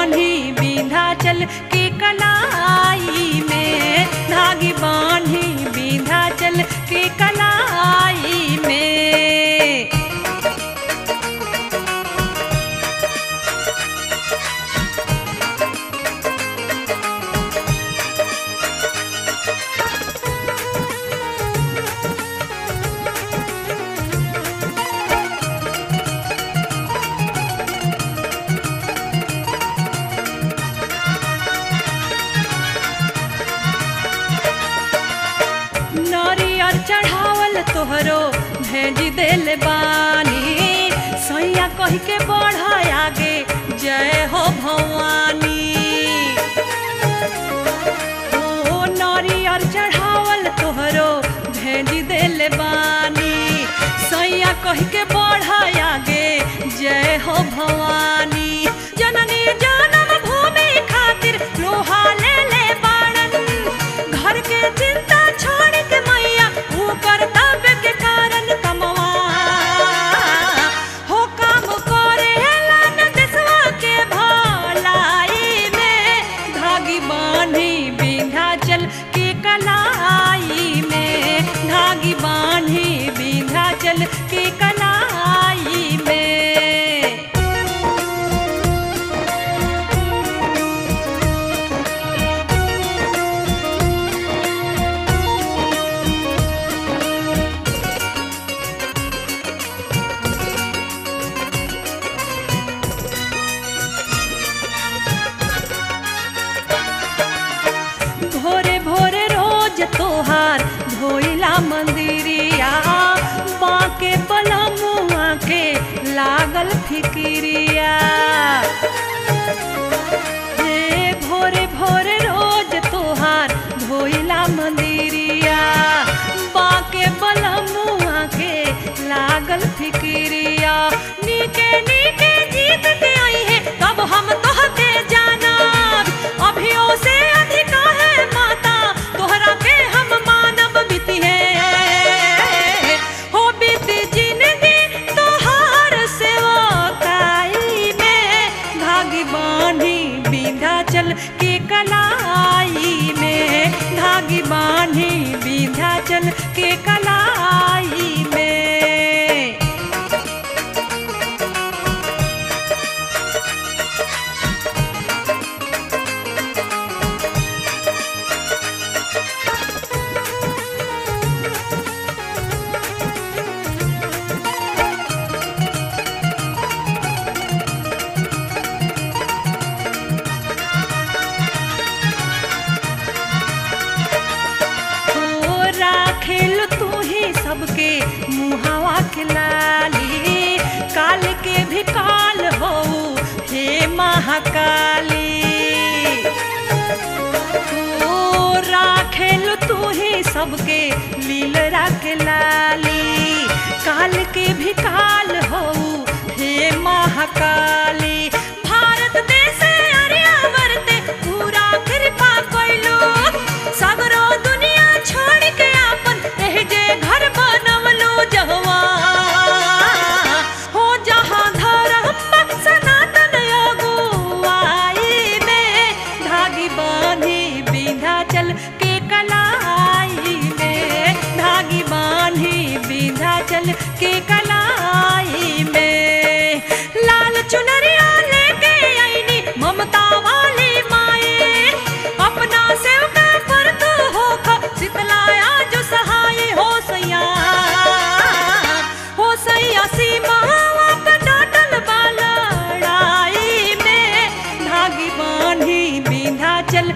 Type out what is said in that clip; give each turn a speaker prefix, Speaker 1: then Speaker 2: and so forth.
Speaker 1: बांधी विंध्याचल के कलाई में, धागी बांधी विंध्याचल के कलाई में। चढ़ावल तोहरो भेज देल बानी, सैया कह के बढ़ आगे जय हो भवानी। ओ नारियर चढ़ावल तोहरो भेज देल बानी, सैया कह के बढ़ आगे जय हो भवानी। जननी जन्म भूमि खातिर लोहा ले ले बाणन, घर के चिंता छोड़ के मैया कर्तव्य के कारण कमवा हो काम करे न देशवा के भलाई में, धागी बांधी विंध्याचल के कलाई में, धागी बांधी विंध्याचल के कलाई में। तोहार धोइला मंदिरिया, बाके पलमुआ के लागल फिकिरिया। हे भोरे भोरे रोज तोहार धोइला मंदिरिया, बाके पलमुआ के लागल फिकिरिया। नीके नीके जीत के आई है तब हम तोहके जाना, अभियो से अधिका है माता तोहरा के हम मानव बीती है। हो बीती जिंदगी तोहार सेवकाई में, धागी बांधी विंध्याचल के कलाई में, धागी बांधी विंध्याचल के कलाई में। खेल तू ही सबके मुहावा खिलाली, काल के भी काल हो हे महाकाली। ओ राखेल तू ही सबके लीलरा खिलाली, काल के भी काल हो हे महाकाली। भारत देश आर्यावर्त पूरा कृपा कइलो, सगरो दुनिया छोड़ के जे घर बनवलो जहवा हो, जहाँ धर्म सनातन अगुवाई में, धागी बांधी विंध्याचल के कलाई में, धागी बांधी विंध्याचल के कलाई में। लाल चुनरिया लेके आईनी ममता वाली माए, अपना सेवका पर तू होख शीतलाया जो सहाय हो सैया। हो सैया सीमावा पे डाटल बा लड़ाई में, धागी बांधी विंध्याचल